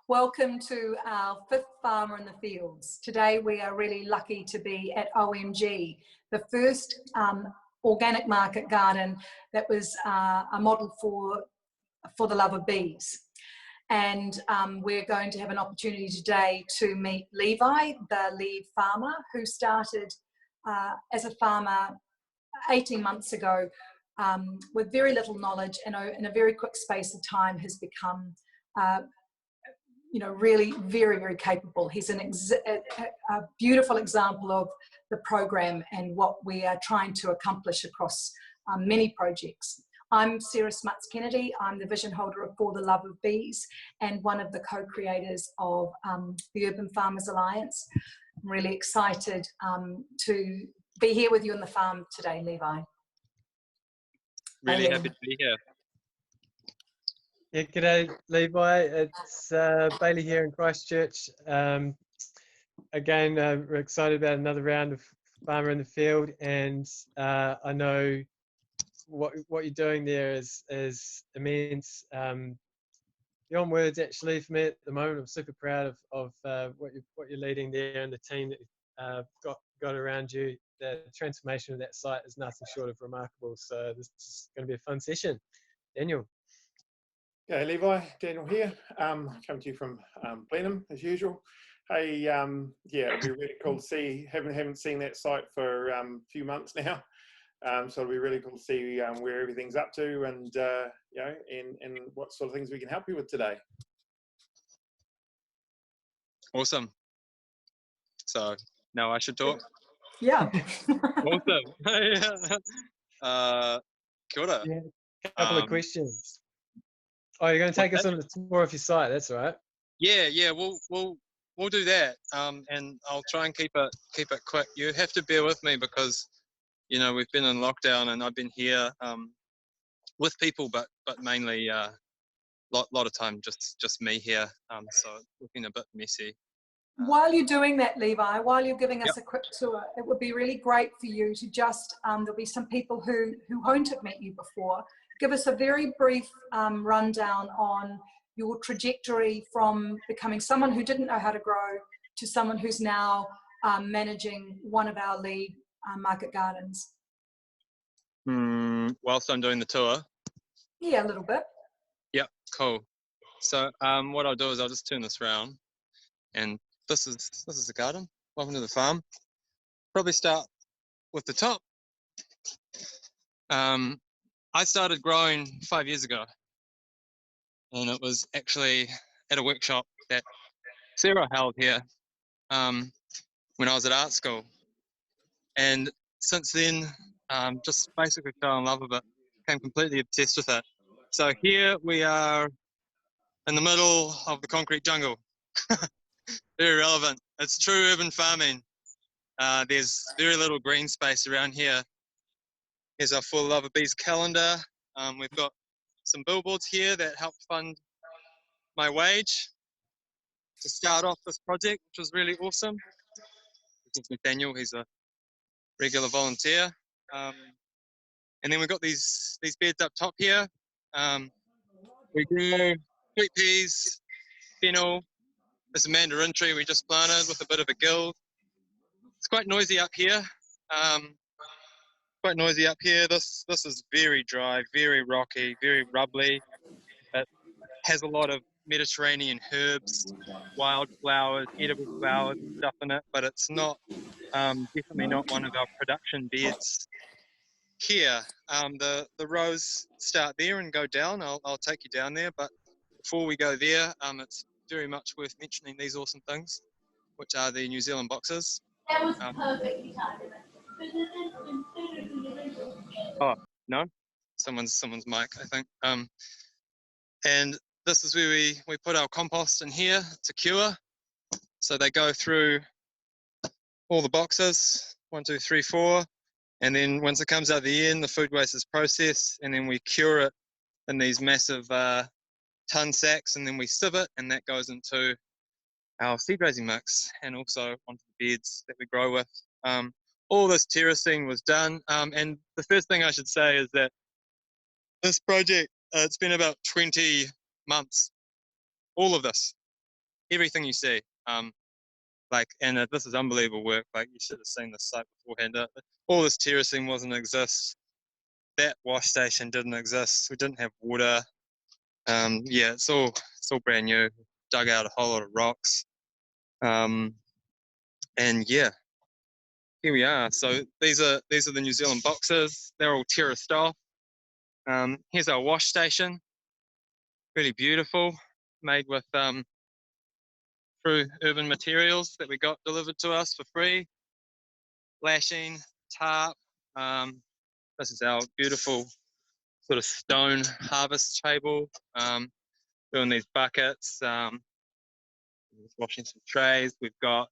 Welcome to our 5th Farmer in the Fields. Today we are really lucky to be at OMG, the first organic market garden that was a model for the love of bees. And we're going to have an opportunity today to meet Levi, the lead farmer, who started as a farmer 18 months ago with very little knowledge, and in a very quick space of time has become really very, very capable. He's a beautiful example of the program and what we are trying to accomplish across many projects. I'm Sarah Smuts-Kennedy. I'm the vision holder of For the Love of Bees and one of the co-creators of the Urban Farmers Alliance. I'm really excited to be here with you on the farm today, Levi. Really happy to be here. Yeah, g'day Levi, it's Bailey here in Christchurch. Again, we're excited about another round of Farmer in the Field, and I know what you're doing there is immense. Beyond words, actually, for me at the moment. I'm super proud of what you're leading there and the team that got around you. The transformation of that site is nothing short of remarkable. So this is going to be a fun session. Daniel. Okay, Levi, Daniel here. Coming to you from Blenheim as usual. Hey, yeah, it'd be really cool to see. Haven't seen that site for a few months now, so it'll be really cool to see where everything's up to, and and what sort of things we can help you with today. Awesome. So now I should talk. Yeah. Awesome. Kia ora. Yeah, a couple of questions. Oh, you're going to take us on a tour of your site. That's all right. Yeah, we'll do that. And I'll try and keep it quick. You have to bear with me because we've been in lockdown and I've been here with people, but mainly lot of time just me here. So it's looking a bit messy. While you're doing that, Levi, while you're giving us a quick tour, it would be really great for you to just, there'll be some people who won't have met you before. Give us a very brief rundown on your trajectory from becoming someone who didn't know how to grow to someone who's now managing one of our lead market gardens. Whilst I'm doing the tour? Yeah, a little bit. Yep, cool. So what I'll do is I'll just turn this around, and this is the garden. Welcome to the farm. Probably start with the top. I started growing 5 years ago, and it was actually at a workshop that Sarah held here when I was at art school. And since then, just basically fell in love with it, became completely obsessed with it. So here we are in the middle of the concrete jungle. Very relevant. It's true urban farming. There's very little green space around here. Here's our For the Love of Bees calendar. We've got some billboards here that help fund my wage to start off this project, which was really awesome. This is Nathaniel, he's a regular volunteer. And then we've got these beds up top here. We grew sweet peas, fennel. There's a mandarin tree we just planted with a bit of a gild. It's quite noisy up here. This is very dry, very rocky, very rubbly. It has a lot of Mediterranean herbs, wild flowers, edible flowers and stuff in it, but it's not, definitely not one of our production beds here. The rows start there and go down. I'll take you down there, but before we go there, it's very much worth mentioning these awesome things, which are the New Zealand boxes. That was perfectly timed. Oh, no? Someone's mic, I think. And this is where we put our compost in here to cure. So they go through all the boxes, 1, 2, 3, 4. And then once it comes out the end, the food waste is processed, and then we cure it in these massive ton sacks, and then we sieve it, and that goes into our seed raising mix and also onto the beds that we grow with. All this terracing was done, and the first thing I should say is that this project, it's been about 20 months, all of this. everything you see. Like, and this is unbelievable work. Like, you should have seen the site beforehand. All this terracing wasn't exist. That wash station didn't exist. We didn't have water. Yeah, it's all brand new. Dug out a whole lot of rocks. And yeah, here we are. So these are the New Zealand boxes. They're all terraced off. Here's our wash station. Really beautiful, made with through urban materials that we got delivered to us for free. Lashing, tarp. This is our beautiful sort of stone harvest table. Doing these buckets. Washing some trays. We've got,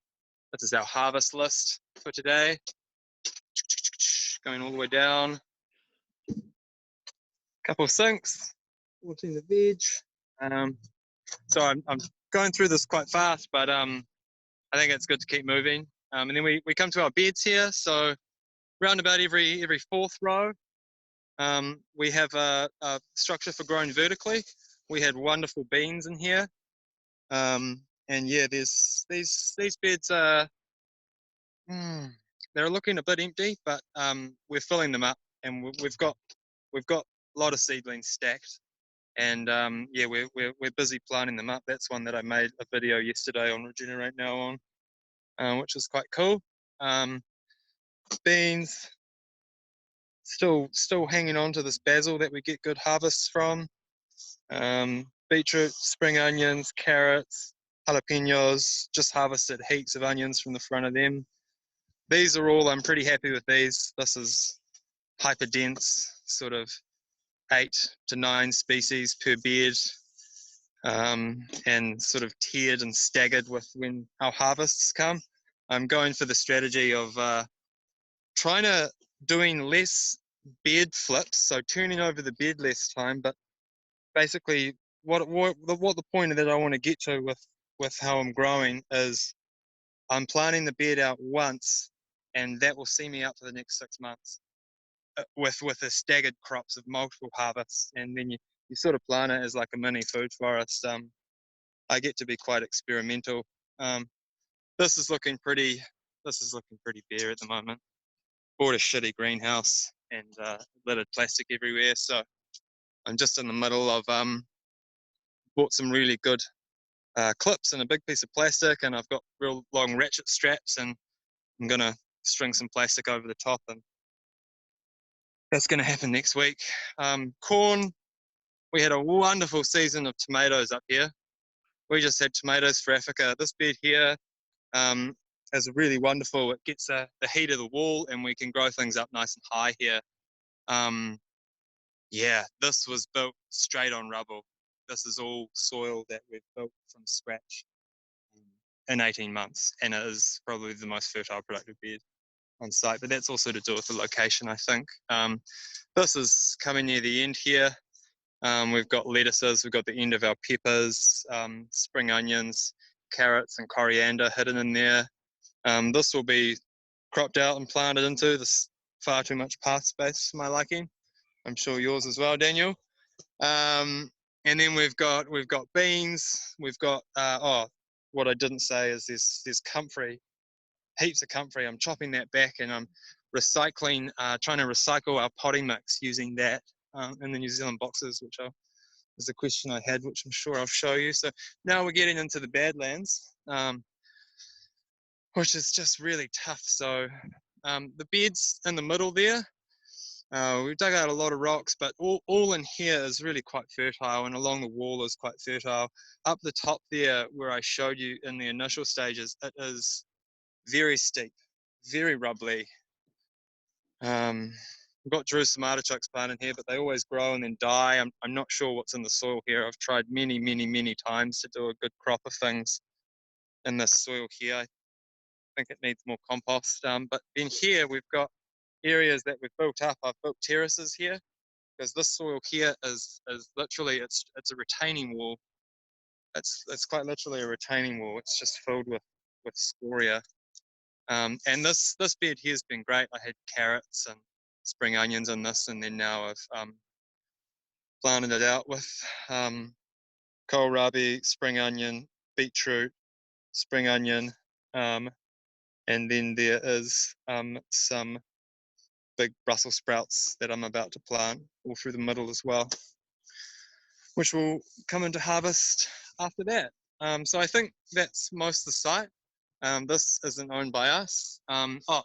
this is our harvest list for today. Going all the way down. Couple of sinks. Watering the veg. So I'm going through this quite fast, but I think it's good to keep moving. And then we come to our beds here. So round about every fourth row, we have a structure for growing vertically. We had wonderful beans in here. And yeah, there's these beds are they're looking a bit empty, but we're filling them up, and we've got a lot of seedlings stacked. And yeah, we're busy planting them up. That's one that I made a video yesterday on Regenerate Now on, which was quite cool. Beans, still hanging on to this basil that we get good harvests from. Beetroot, spring onions, carrots, jalapenos. Just harvested heaps of onions from the front of them. These are all, I'm pretty happy with these. This is hyper dense, sort of 8 to 9 species per bed, and sort of tiered and staggered with when our harvests come. I'm going for the strategy of doing less bed flips, so turning over the bed less time, but basically what the point that I want to get to with how I'm growing is I'm planting the bed out once, and that will see me out for the next 6 months. With the staggered crops of multiple harvests, and then you sort of plan it as like a mini food forest. I get to be quite experimental. This is looking pretty bare at the moment. Bought a shitty greenhouse and littered plastic everywhere, so I'm just in the middle of bought some really good clips and a big piece of plastic, and I've got real long ratchet straps, and I'm gonna string some plastic over the top, and that's going to happen next week. Corn, we had a wonderful season of tomatoes up here. We just had tomatoes for Africa. This bed here is really wonderful. It gets the heat of the wall, and we can grow things up nice and high here. Yeah, this was built straight on rubble. This is all soil that we've built from scratch in 18 months, and it is probably the most fertile, productive bed on site, but that's also to do with the location, I think. This is coming near the end here. We've got lettuces, we've got the end of our peppers, spring onions, carrots and coriander hidden in there. This will be cropped out and planted into. This far too much path space for my liking. I'm sure yours as well, Daniel. And then we've got beans. We've got what I didn't say is there's comfrey. Heaps of comfrey. I'm chopping that back, and I'm recycling, trying to recycle our potting mix using that in the New Zealand boxes, which is a question I had, which I'm sure I'll show you. So now we're getting into the Badlands, which is just really tough. So the beds in the middle there, we've dug out a lot of rocks, but all in here is really quite fertile, and along the wall is quite fertile. Up the top there, where I showed you in the initial stages, it is very steep, very rubbly. We've got Jerusalem artichokes planted here, but they always grow and then die. I'm not sure what's in the soil here. I've tried many times to do a good crop of things in this soil here. I think it needs more compost. But in here, we've got areas that we've built up. I've built terraces here, because this soil here is literally, it's a retaining wall. It's quite literally a retaining wall. It's just filled with scoria. And this bed here has been great. I had carrots and spring onions in this, and then now I've planted it out with kohlrabi, spring onion, beetroot, spring onion, and then there is some big Brussels sprouts that I'm about to plant all through the middle as well, which will come into harvest after that. So I think that's most of the site. This isn't owned by us. Oh,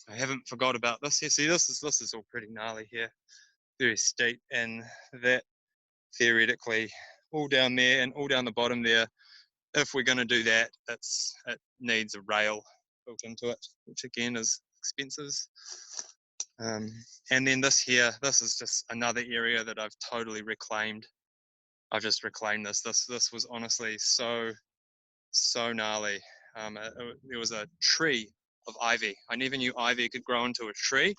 I haven't forgot about this here. See, this is all pretty gnarly here, very steep, and that theoretically all down there and all down the bottom there. If we're going to do that, it needs a rail built into it, which again is expensive. And then this here, this is just another area that I've totally reclaimed. I've just reclaimed this. This was honestly so gnarly. There was a tree of ivy. I never knew ivy could grow into a tree,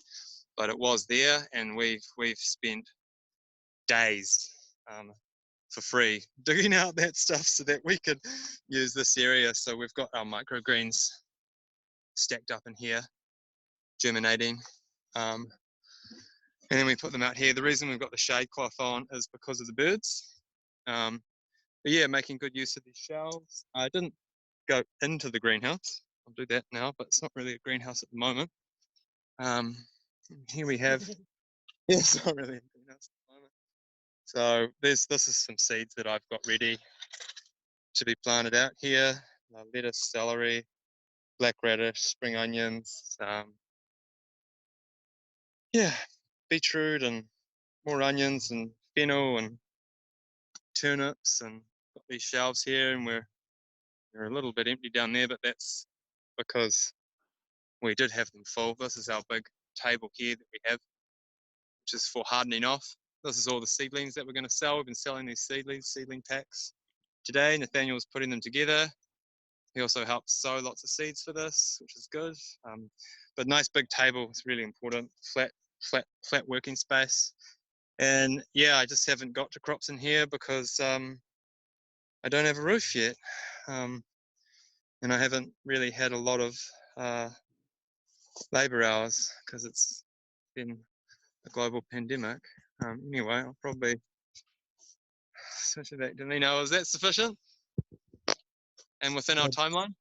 but it was there, and we've spent days for free digging out that stuff so that we could use this area. So we've got our microgreens stacked up in here, germinating. And then we put them out here. The reason we've got the shade cloth on is because of the birds. But yeah, making good use of these shelves. I didn't go into the greenhouse. I'll do that now, but it's not really a greenhouse at the moment. Here we have, yeah, it's not really a greenhouse at the moment. So this is some seeds that I've got ready to be planted out here. Lettuce, celery, black radish, spring onions, yeah, beetroot and more onions and fennel and turnips, and got these shelves here, and they're a little bit empty down there, but that's because we did have them full. This is our big table here that we have, which is for hardening off. This is all the seedlings that we're going to sell. We've been selling these seedling packs today. Nathaniel's putting them together. He also helps sow lots of seeds for this, which is good. But nice big table is really important. Flat working space. And yeah, I just haven't got to crops in here because I don't have a roof yet. And I haven't really had a lot of labor hours because it's been a global pandemic. Anyway, I'll probably switch it back to me now. Is that sufficient? And within our timeline?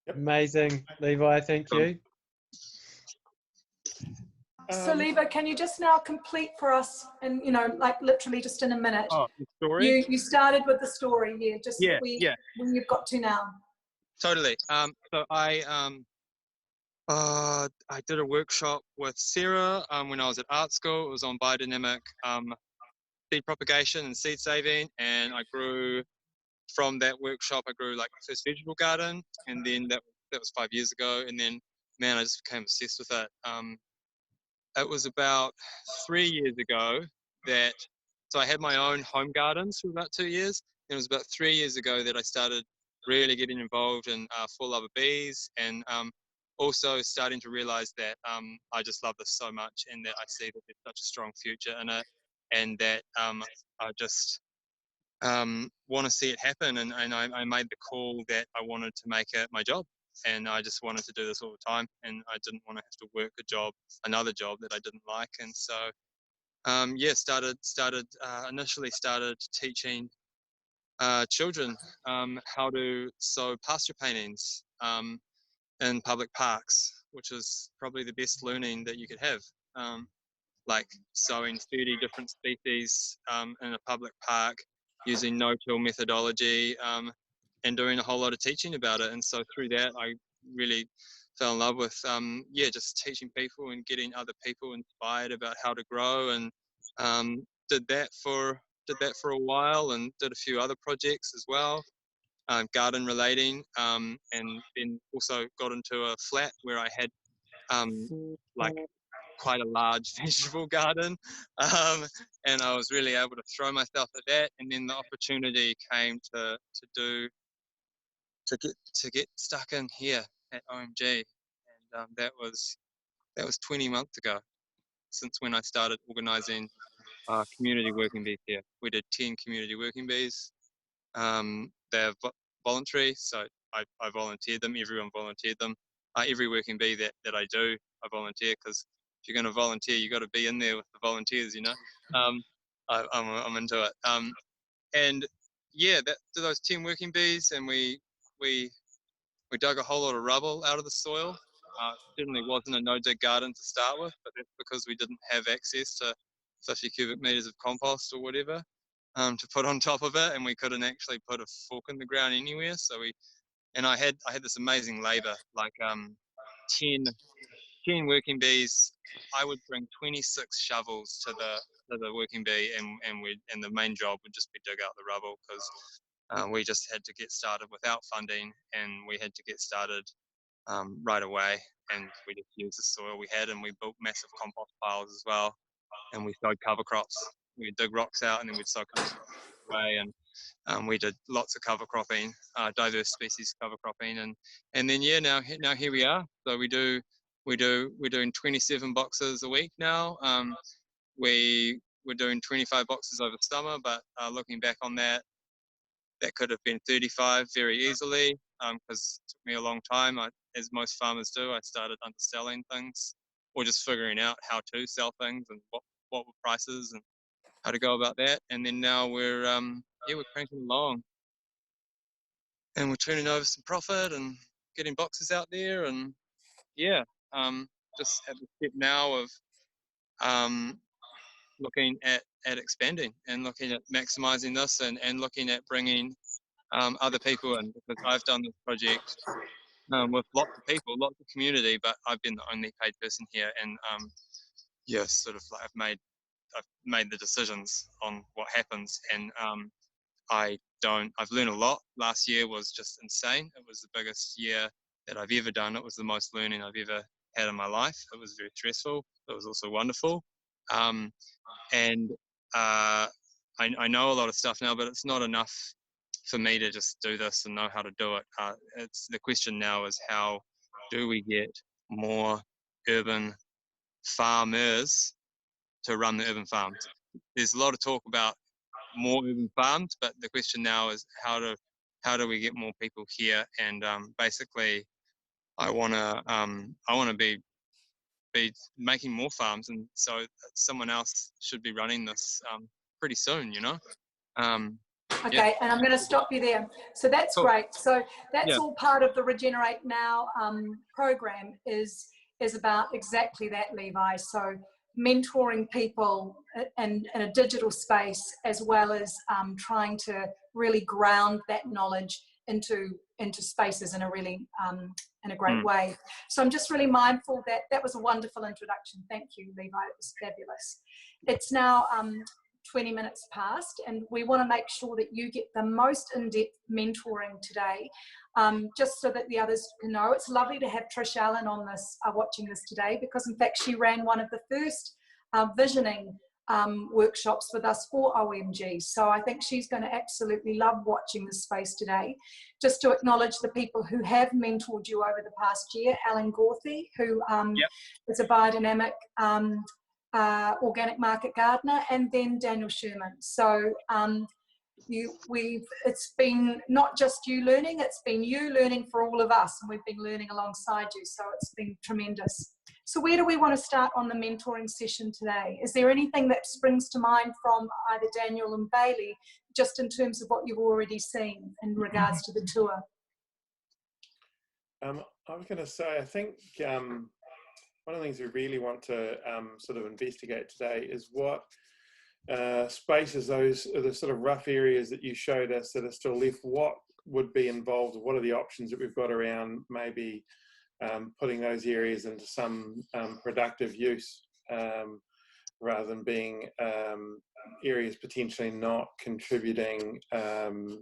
Amazing, Levi, thank you. So Levi, can you just now complete for us, and like literally just in a minute? Oh, the story? You started with the story, yeah. Just yeah. When you've got to now. Totally. So I did a workshop with Sarah when I was at art school. It was on biodynamic seed propagation and seed saving, and I grew from that workshop. I grew like my first vegetable garden, and then that was 5 years ago. And then, man, I just became obsessed with it. It was about 3 years ago that, so I had my own home gardens for about 2 years. And it was about 3 years ago that I started really getting involved in For Love of Bees, and also starting to realize that I just love this so much, and that I see that there's such a strong future in it, and that I just want to see it happen. And I made the call that I wanted to make it my job, and I just wanted to do this all the time, and I didn't want to have to work another job that I didn't like. And so yeah, initially started teaching children how to sow pasture paintings in public parks, which is probably the best learning that you could have. Like sowing 30 different species in a public park using no-till methodology, and doing a whole lot of teaching about it. And so through that, I really fell in love with, just teaching people and getting other people inspired about how to grow, and did that for a while, and did a few other projects as well, garden relating, and then also got into a flat where I had like quite a large vegetable garden, and I was really able to throw myself at that. And then the opportunity came to get stuck in here at OMG, and that was 20 months ago, since when I started organising community working bees here. We did 10 community working bees. They're voluntary, so I volunteered them. Everyone volunteered them. Every working bee that I do, I volunteer, because if you're going to volunteer, you got to be in there with the volunteers, I'm into it. And yeah, to those 10 working bees, and we dug a whole lot of rubble out of the soil. Certainly wasn't a no-dig garden to start with, but that's because we didn't have access to 50 cubic meters of compost or whatever to put on top of it, and we couldn't actually put a fork in the ground anywhere. So I had this amazing labor, like 10 working bees. I would bring 26 shovels to the working bee, and the main job would just be dig out the rubble, because we just had to get started without funding, and we had to get started right away, and we just used the soil we had, and we built massive compost piles as well, and we sowed cover crops. We'd dig rocks out, and then we'd sow cover crops away, and we did lots of cover cropping, diverse species cover cropping, and then yeah, now here we are. So we're doing 27 boxes a week now. We were doing 25 boxes over summer, but looking back on that could have been 35 very easily, because it took me a long time. As most farmers do, I started underselling things, or just figuring out how to sell things and what were prices and how to go about that. And then now we're cranking along, and we're turning over some profit and getting boxes out there, and yeah, just at the step now of looking at expanding and looking at maximizing this, and looking at bringing other people in, because I've done this project with lots of people, lots of community, but I've been the only paid person here, and yeah, sort of like I've made the decisions on what happens, and I've learned a lot. Last year was just insane. It was the biggest year that I've ever done. It was the most learning I've ever had in my life. It was very stressful. It was also wonderful. And I know a lot of stuff now, but it's not enough for me to just do this and know how to do it. It's the question now is, how do we get more urban farmers to run the urban farms? There's a lot of talk about more urban farms, but the question now is how do we get more people here? And basically, I want to be making more farms, and so someone else should be running this pretty soon, you know. Okay, yeah. and I'm going to stop you there. So that's Cool. great. So that's Yeah. all part of the Regenerate Now program is about exactly that, Levi. So mentoring people in a digital space, as well as trying to really ground that knowledge into spaces in a really in a great way. So I'm just really mindful that was a wonderful introduction. Thank you, Levi. It was fabulous. It's now 20 minutes past, and we want to make sure that you get the most in-depth mentoring today, just so that the others can know. It's lovely to have Trish Allen on this, watching this today, because in fact she ran one of the first visioning workshops with us for OMG. So I think she's going to absolutely love watching this space today. Just to acknowledge the people who have mentored you over the past year: Alan Gorthy, who is a biodynamic organic market gardener, and then Daniel Schuurman. So it's been not just you learning, it's been you learning for all of us, and we've been learning alongside you, so it's been tremendous. So where do we want to start on the mentoring session today? Is there anything that springs to mind from either Daniel and Bailey, just in terms of what you've already seen in regards to the tour? I was going to say, I think one of the things we really want to sort of investigate today is what spaces, those are the sort of rough areas that you showed us that are still left, what would be involved, what are the options that we've got around maybe putting those areas into some productive use, rather than being areas potentially not contributing to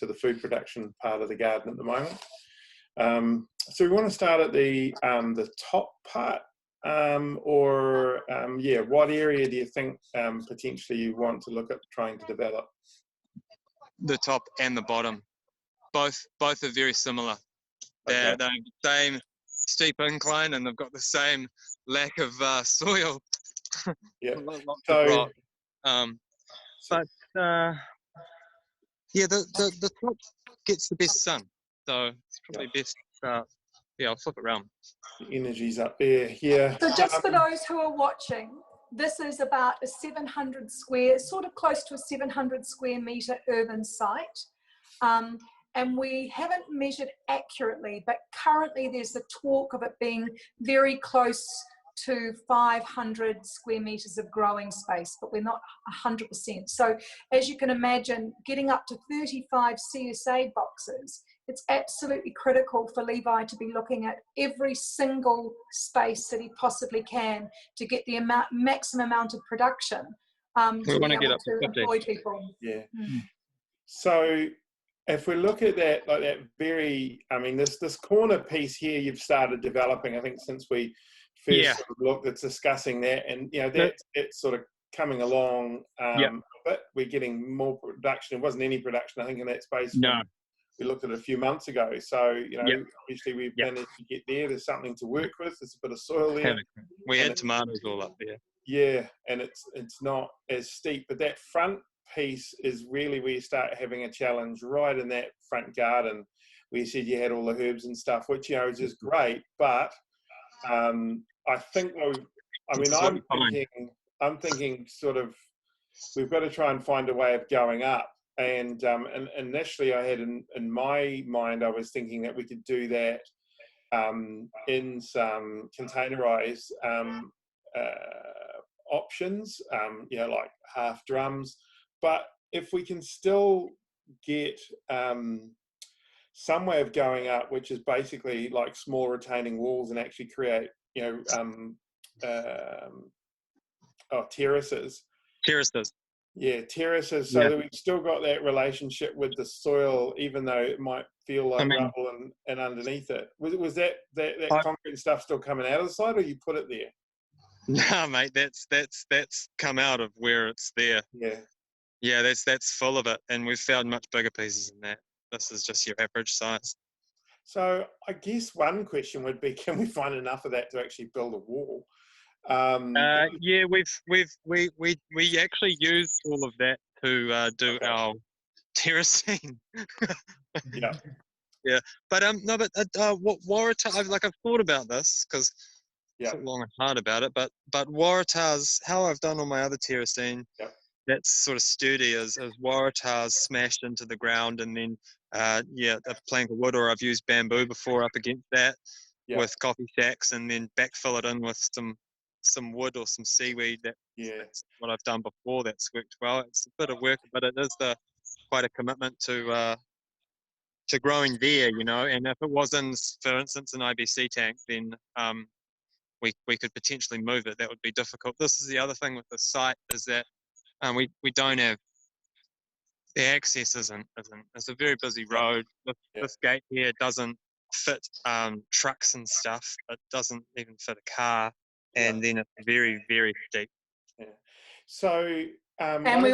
the food production part of the garden at the moment. So we want to start at the top part, what area do you think potentially you want to look at trying to develop? The top and the bottom, both are very similar. They're the same steep incline, and they've got the same lack of soil. Yeah. Lots of rock. The top gets the best sun, so it's probably best. I'll flip it around. The energy's up there. Yeah. So just for those who are watching, this is about a 700 square, sort of close to a 700 square metre urban site. And we haven't measured accurately, but currently there's the talk of it being very close to 500 square metres of growing space, but we're not 100%. So as you can imagine, getting up to 35 CSA boxes, it's absolutely critical for Levi to be looking at every single space that he possibly can to get the maximum amount of production to be able to employ people. Yeah. So if we look at that, like that very, I mean, this corner piece here you've started developing, I think, since we first sort of looked at discussing that, and you know that's sort of coming along. But we're getting more production. There wasn't any production, I think, in that space. No. We looked at it a few months ago. So, you know, obviously we've managed to get there. There's something to work with. There's a bit of soil there. We had tomatoes all up there. Yeah, and it's not as steep, but that front piece is really where you start having a challenge, right in that front garden where you said you had all the herbs and stuff, which, you know, is just great. But I think, I'm thinking sort of, we've got to try and find a way of going up. And initially I had in my mind, I was thinking that we could do that in some containerized options, you know, like half drums. But if we can still get some way of going up, which is basically like small retaining walls and actually create, you know, terraces. Yeah, terraces, so that we've still got that relationship with the soil, even though it might feel like rubble and underneath it. Was that concrete stuff still coming out of the side, or you put it there? No, mate, that's come out of where it's there. Yeah, that's full of it, and we've found much bigger pieces than that. This is just your average size. So I guess one question would be, can we find enough of that to actually build a wall? Yeah, we actually use all of that to do our terracing. Yeah, but what waratahs? I've thought about this because thought long and hard about it. But waratahs, how I've done all my other terracing, that's sort of sturdy as waratahs smashed into the ground, and then a plank of wood, or I've used bamboo before up against that with coffee sacks, and then backfill it in with some wood or some seaweed. That's what I've done before. That's worked well. It's a bit of work, but it is quite a commitment to growing there, you know. And if it was in, for instance, an IBC tank, then we could potentially move it. That would be difficult. This is the other thing with the site, is that we don't have the access. Isn't it's a very busy road. This gate here doesn't fit trucks and stuff. It doesn't even fit a car. And then it's very, very steep. So, and we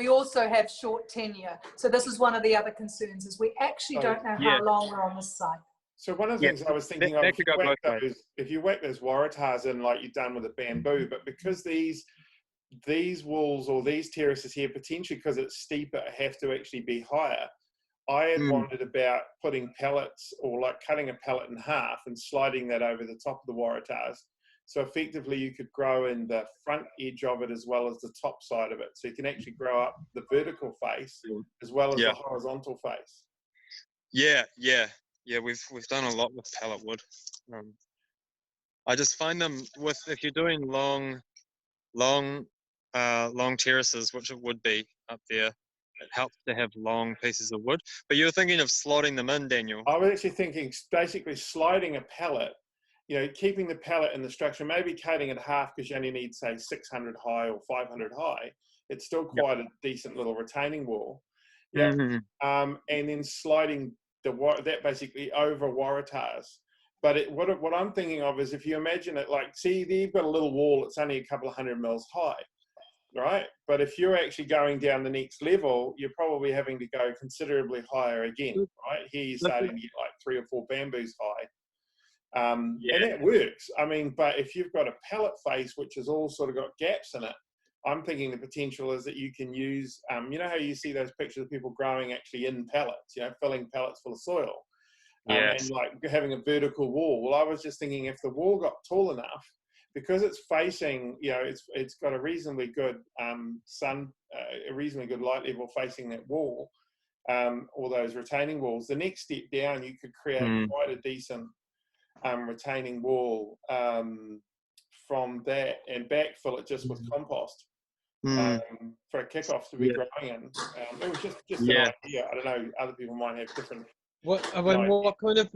also have short tenure. So this is one of the other concerns, is we actually don't know how long we're on this site. So one of the things I was thinking of, if you whack those waratahs in like you've done with the bamboo, but because these walls or these terraces here, potentially because it's steeper, have to actually be higher. I had wondered about putting pallets, or like cutting a pallet in half and sliding that over the top of the waratahs. So effectively you could grow in the front edge of it as well as the top side of it. So you can actually grow up the vertical face as well as the horizontal face. Yeah, we've done a lot with pallet wood. I just find them if you're doing long terraces, which it would be up there, it helps to have long pieces of wood. But you're thinking of slotting them in, Daniel? I was actually thinking basically sliding a pallet, you know, keeping the pallet in the structure, maybe cutting it half because you only need, say, 600 high or 500 high. It's still quite a decent little retaining wall. And then sliding that basically over waratahs. But what I'm thinking of is, if you imagine it like, see, you've got a little wall, it's only a couple of 100 mils high, right? But if you're actually going down the next level, you're probably having to go considerably higher again, right? Here you're starting to get like 3 or 4 bamboos high. And that works. I mean, but if you've got a pallet face, which has all sort of got gaps in it, I'm thinking the potential is that you can use, you know how you see those pictures of people growing actually in pallets, you know, filling pallets full of soil, and like having a vertical wall. Well, I was just thinking, if the wall got tall enough, because it's facing, you know, it's got a reasonably good a reasonably good light level facing that wall, or those retaining walls. The next step down, you could create quite a decent retaining wall from that and backfill it just with compost for a kickoff to be growing in. It was just an idea. I don't know, other people might have different. What kind of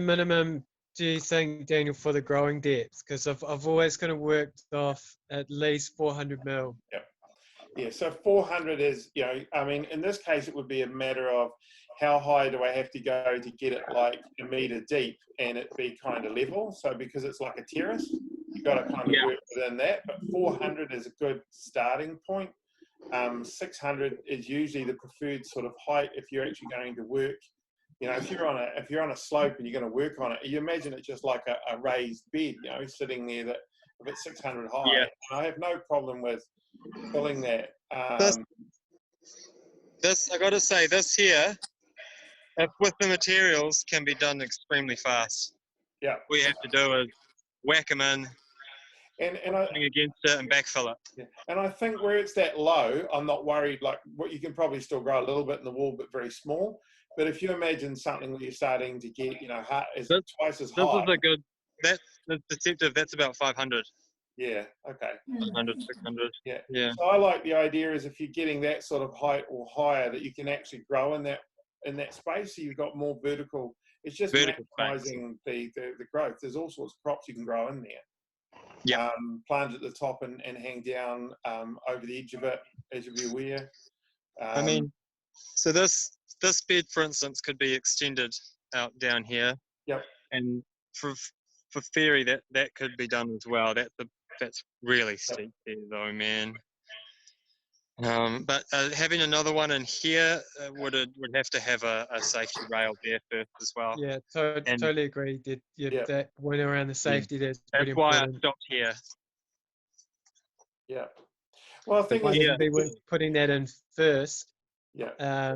minimum do you think, Daniel, for the growing depth? Because I've always kind of worked off at least 400 mil. Yeah, so 400 is, you know, I mean, in this case, it would be a matter of how high do I have to go to get it like a metre deep and it be kind of level. So because it's like a terrace, you've got to kind of work within that. But 400 is a good starting point. 600 is usually the preferred sort of height if you're actually going to work. You know, if you're on a slope and you're going to work on it, you imagine it just like a raised bed, you know, sitting there that if it's 600 high. Yeah. And I have no problem with filling that. This I got to say, this here, if with the materials, can be done extremely fast. Yeah. All you have to do is whack them in, and putting against it, and backfill it. Yeah. And I think where it's that low, I'm not worried. Like, what you can probably still grow a little bit in the wall, but very small. But if you imagine something where you're starting to get, you know, twice as high. This is a good. That's deceptive. That's about 500. Yeah. Okay. 500, 600. Yeah. Yeah. So I like the idea is if you're getting that sort of height or higher, that you can actually grow in that space. So you've got more vertical. It's just maximizing the growth. There's all sorts of crops you can grow in there. Yeah. Plant at the top and hang down over the edge of it, as you'll be aware. I mean, so this bed, for instance, could be extended out down here. Yep. And for theory, that could be done as well. That's really steep there, though, man. But having another one in here would have to have a safety rail there first as well. Yeah, totally agree. That point around the safety that's pretty why important. I stopped here. Yeah. Well, I think we're putting that in first. Yeah.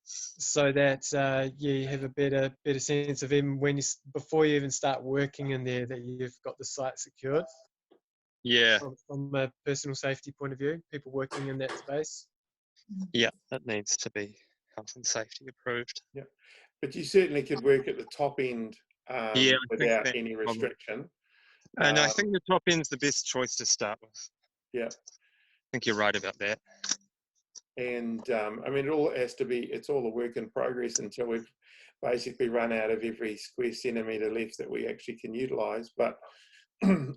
So that you have a better sense of even before you even start working in there, that you've got the site secured. Yeah. From a personal safety point of view, people working in that space. Yeah, that needs to be health and safety approved. Yeah, but you certainly could work at the top end without any restriction. And I think the top end's the best choice to start with. Yeah. I think you're right about that. And I mean, it all has to be, it's all a work in progress until we've basically run out of every square centimetre left that we actually can utilise. But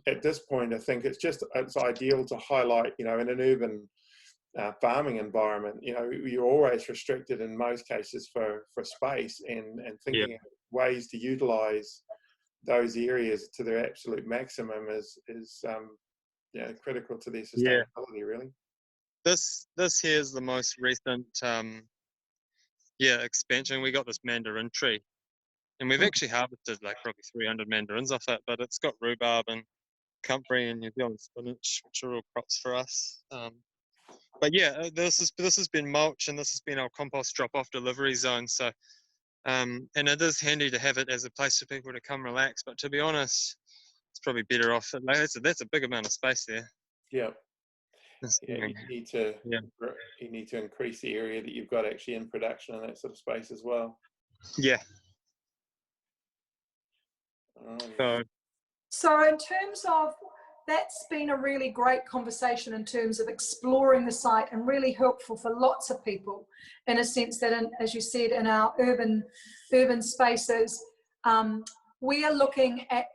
at this point, I think it's ideal to highlight, you know, in an urban farming environment, you know, you're always restricted in most cases for space, and thinking of ways to utilise those areas to their absolute maximum is critical to their sustainability, really. This here is the most recent expansion. We got this mandarin tree, and we've actually harvested like probably 300 mandarins off it, but it's got rhubarb and comfrey and New Zealand spinach, which are all crops for us. But yeah, this has been mulch, and this has been our compost drop-off delivery zone. So, and it is handy to have it as a place for people to come relax. But to be honest, it's probably better off. That's a big amount of space there. Yeah. You need to increase the area that you've got actually in production in that sort of space as well. Yeah. So in terms of, that's been a really great conversation in terms of exploring the site, and really helpful for lots of people, in a sense that, as you said, in our urban spaces, we are looking at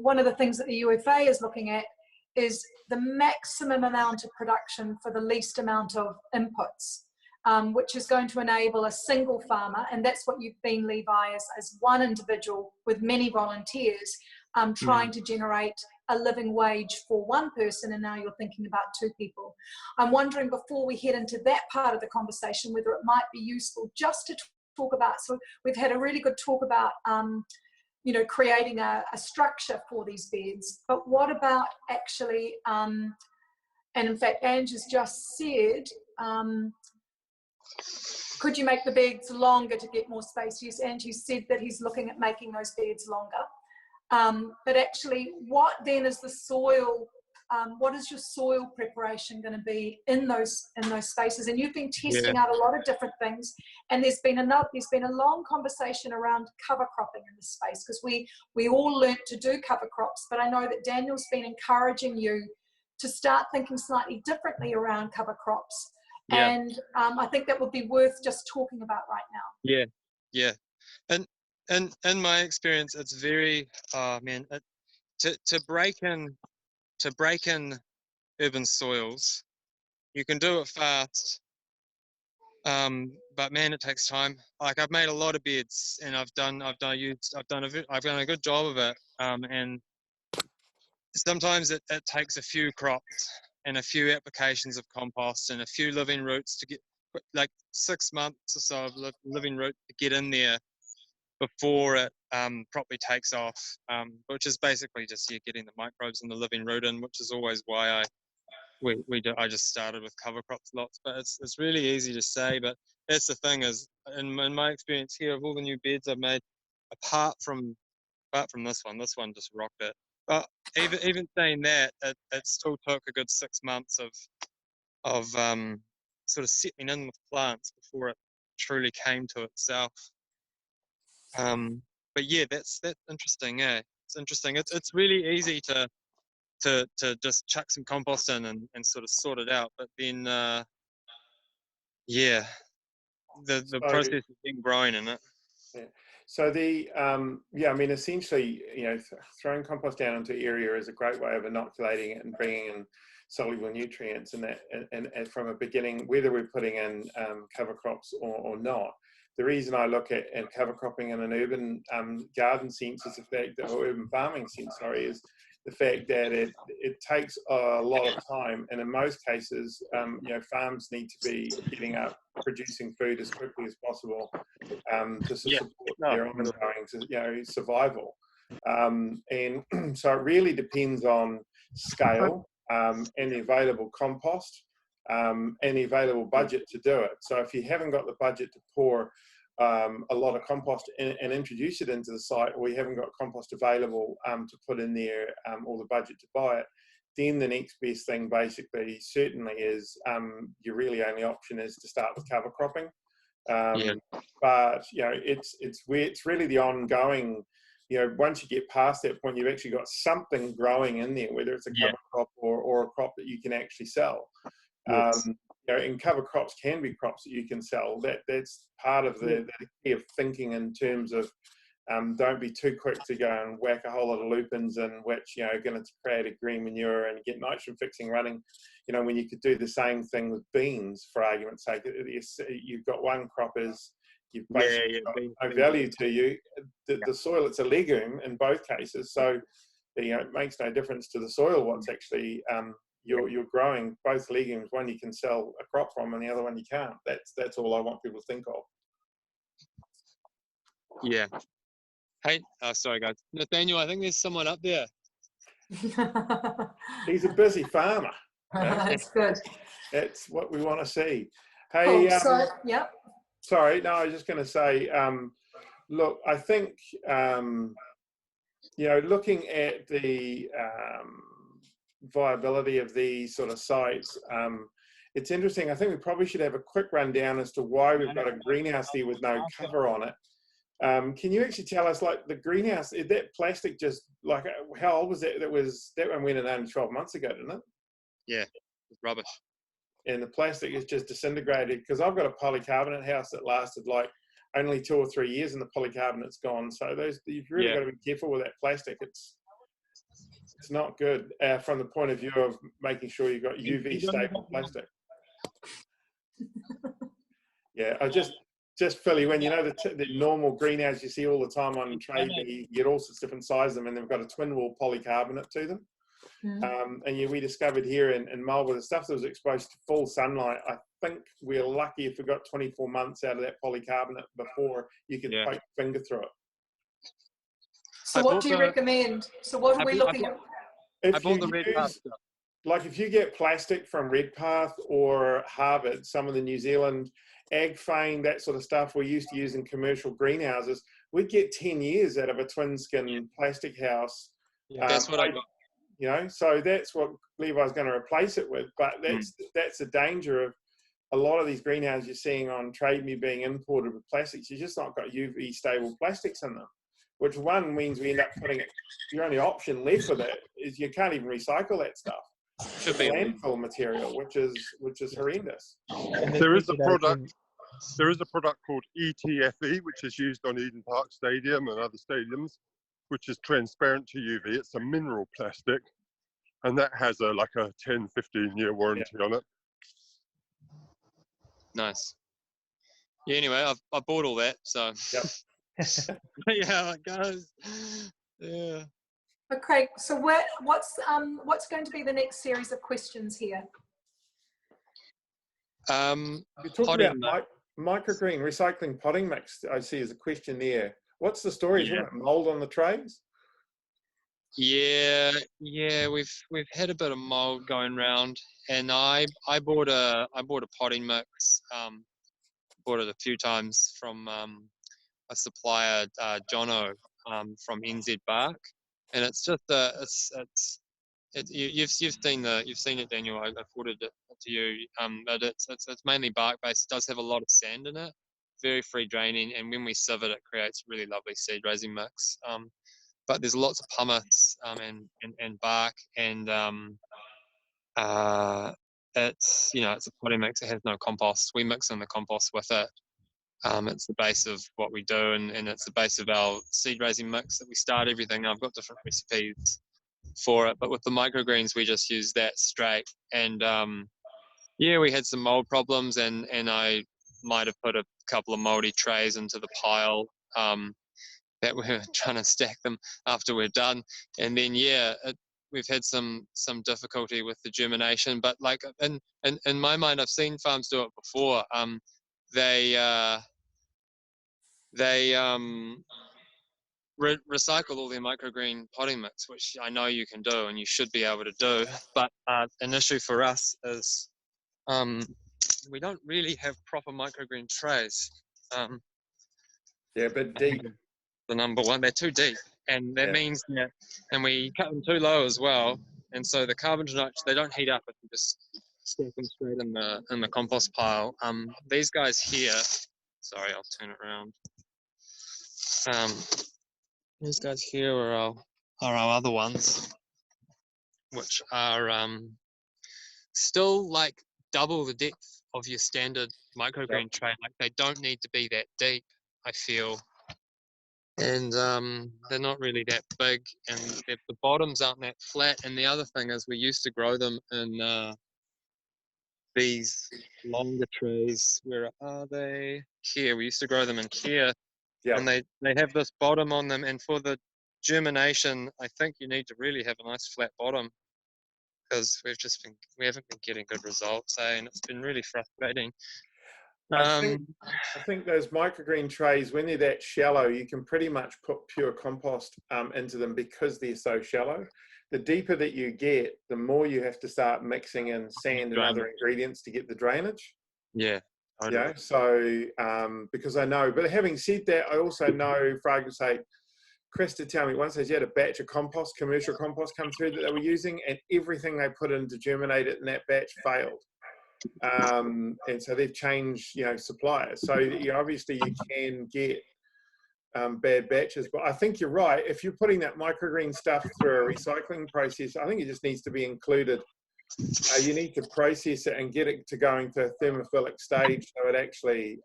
one of the things that the UFA is looking at is the maximum amount of production for the least amount of inputs, which is going to enable a single farmer, and that's what you've been, Levi, as one individual with many volunteers, trying to generate a living wage for one person, and now you're thinking about two people. I'm wondering, before we head into that part of the conversation, whether it might be useful just to talk about, so we've had a really good talk about you know, creating a structure for these beds, but what about actually, and in fact, Ange has just said, could you make the beds longer to get more space use? Ange, he said that he's looking at making those beds longer. But actually, what then is the soil? What is your soil preparation going to be in those spaces? And you've been testing out a lot of different things. And there's been a long conversation around cover cropping in this space, because we all learnt to do cover crops. But I know that Daniel's been encouraging you to start thinking slightly differently around cover crops. Yeah. And I think that would be worth just talking about right now. Yeah. And in my experience, it's very to break in urban soils, you can do it fast, but man, it takes time. Like, I've made a lot of beds, and I've done a good job of it, and sometimes it takes a few crops and a few applications of compost and a few living roots to get, like, 6 months or so of living root to get in there before it properly takes off, which is basically just getting the microbes and the living root in, which is always why I just started with cover crops lots. But it's really easy to say, but that's the thing, is in my experience here, of all the new beds I've made, apart from this one just rocked it. But even saying that, it still took a good 6 months of sort of settling in with plants before it truly came to itself. But yeah, that's interesting. It's interesting. It's really easy to just chuck some compost in and sort of sort it out. But then the process has been growing in it. Yeah. So I mean, essentially, throwing compost down into an area is a great way of inoculating it and bringing in soluble nutrients, and that, and from a beginning, whether we're putting in cover crops or not. The reason I look at cover cropping in an urban garden sense is the fact that, or urban farming sense, sorry, is the fact that it takes a lot of time, and in most cases, farms need to be getting up, producing food as quickly as possible to support their ongoing, survival. And so it really depends on scale and the available compost and the available budget to do it. So if you haven't got the budget to pour a lot of compost and introduce it into the site, or you haven't got compost available to put in there, or the budget to buy it, then the next best thing basically certainly is your really only option is to start with cover cropping. But it's really the ongoing, once you get past that point, you've actually got something growing in there, whether it's a cover crop or a crop that you can actually sell. And cover crops can be crops that you can sell. That's part of the key of thinking in terms of don't be too quick to go and whack a whole lot of lupins in, which are going to create a green manure and get nitrogen fixing running. When you could do the same thing with beans, for argument's sake. You've got one crop is you've basically got no value to you. The soil, it's a legume in both cases, so it makes no difference to the soil what's actually you're growing. Both legumes, one you can sell a crop from and the other one you can't. That's all I want people to think of. Yeah. Hey, sorry guys. Nathaniel, I think there's someone up there. He's a busy farmer. That's good. That's what we want to see. Hey, cool. Sorry, no, I was just going to say, look, I think, looking at the viability of these sort of sites, it's interesting. I think we probably should have a quick rundown as to why we've got a greenhouse there with no cover on it. Can you actually tell us, like, the greenhouse, is that plastic just, like, how old was that? That one went in only 12 months ago, didn't it? Yeah, it's rubbish. And the plastic is just disintegrated, because I've got a polycarbonate house that lasted like only 2 or 3 years and the polycarbonate's gone. So you've really got to be careful with that plastic. It's not good from the point of view of making sure you've got UV stable plastic. Yeah, I just Philly, when the normal greenhouse you see all the time on trade, you get all sorts of different sizes of them, and they've got a twin wall polycarbonate to them. And we discovered here in Marlborough, the stuff that was exposed to full sunlight, I think we're lucky if we got 24 months out of that polycarbonate before you could poke your finger through it. So what do you recommend? So what are we looking at? I bought the Redpath stuff. Like if you get plastic from Redpath or Harvard, some of the New Zealand ag fane, that sort of stuff we used to use in commercial greenhouses, we'd get 10 years out of a twin skin plastic house. Yeah. That's what I got. You know, so that's what Levi's going to replace it with. But that's the danger of a lot of these greenhouses you're seeing on Trade Me being imported with plastics. You just not got UV stable plastics in them, which one means we end up putting it. Your only option left with it is you can't even recycle that stuff. Should be Landfill material, which is horrendous. There is a product. There is a product called ETFE, which is used on Eden Park Stadium and other stadiums, which is transparent to UV. It's a mineral plastic, and that has like a 10, 15-year warranty on it. Nice. Yeah. Anyway, I bought all that, so Yep. yeah, how it goes. Yeah. But Craig, so what's going to be the next series of questions here? You're talking about microgreen recycling potting mix. I see as a question there. What's the story? Yeah. Is it mold on the trays? Yeah, we've had a bit of mold going around, and I bought a potting mix. Bought it a few times from a supplier, Jono, from NZ Bark, and it's just you've seen it, Daniel. I forwarded it to you. But it's mainly bark based. It does have a lot of sand in it, very free draining, and when we sieve it, it creates a really lovely seed raising mix. But there's lots of pumice and bark, and it's it's a potting mix. It has no compost. We mix in the compost with it. It's the base of what we do, and it's the base of our seed raising mix that we start everything. I've got different recipes for it, but with the microgreens we just use that straight. And we had some mold problems, and I might have put a couple of moldy trays into the pile that we were trying to stack them after we're done, and then we've had some difficulty with the germination. But like in my mind, I've seen farms do it before. They recycle all their microgreen potting mix, which I know you can do and you should be able to do. But an issue for us is we don't really have proper microgreen trays. But deep. The number one, they're too deep, and that means that, and we cut them too low as well, and so the carbon to nitrogen, they don't heat up if you just stack them straight in the compost pile. These guys here, sorry, I'll turn it around. These guys here are our other ones, which are still like double the depth of your standard microgreen tray. Like, they don't need to be that deep, I feel. And they're not really that big, and the bottoms aren't that flat. And the other thing is, we used to grow them in these longer trays. Where are they? Here, we used to grow them in here, and they have this bottom on them. And for the germination, I think you need to really have a nice flat bottom, because we haven't been getting good results, and it's been really frustrating. I think those microgreen trays, when they're that shallow, you can pretty much put pure compost into them because they're so shallow. The deeper that you get, the more you have to start mixing in sand and other ingredients to get the drainage. Yeah. So because I know, but having said that, I also know, for argument's sake, Chris did tell me once they had a batch of compost, commercial compost, come through that they were using, and everything they put in to germinate it in that batch failed. And so they've changed, suppliers. So obviously you can get bad batches, but I think you're right. If you're putting that microgreen stuff through a recycling process, I think it just needs to be included. You need to process it and get it to going to a thermophilic stage, so it actually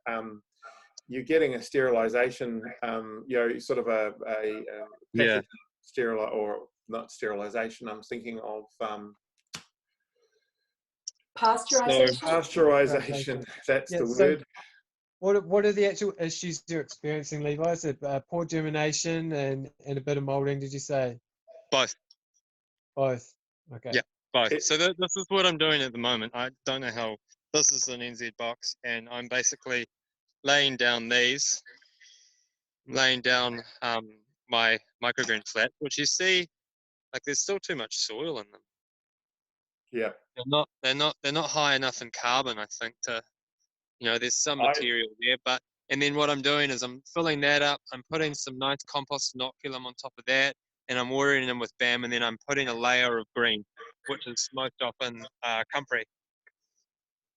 you're getting a sterilization, sort of a or not sterilization. I'm thinking of pasteurization. That's the word. What are the actual issues you're experiencing, Levi? Is it poor germination and a bit of molding, did you say? Both. Okay. Yeah, both. So this is what I'm doing at the moment. I don't know how. This is an NZ box, and I'm basically laying down my microgreen flat, which you see, like, there's still too much soil in them. Yeah. They're not high enough in carbon, I think, to, there's some material there, but And then what I'm doing is I'm filling that up. I'm putting some nice compost inoculum on top of that, and I'm watering them with BAM, and then I'm putting a layer of green, which is most often comfrey.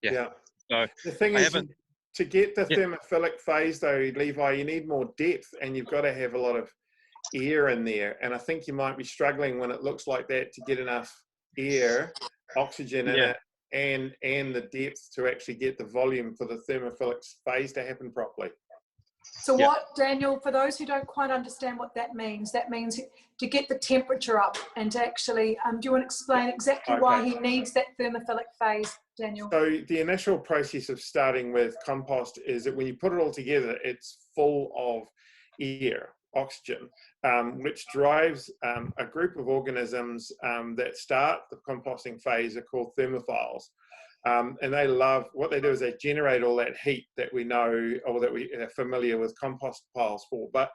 Yeah. So The thing I is, haven't. to get the Yeah. thermophilic phase though, Levi, you need more depth, and you've got to have a lot of air in there. And I think you might be struggling when it looks like that to get enough air, oxygen in it, and the depth to actually get the volume for the thermophilic phase to happen properly. So what, Daniel, for those who don't quite understand what that means to get the temperature up and to actually, do you want to explain exactly why he needs that thermophilic phase, Daniel? So the initial process of starting with compost is that when you put it all together, it's full of air, oxygen, which drives a group of organisms that start the composting phase are called thermophiles. And they love, what they do is they generate all that heat that we know, or that we are familiar with compost piles for. But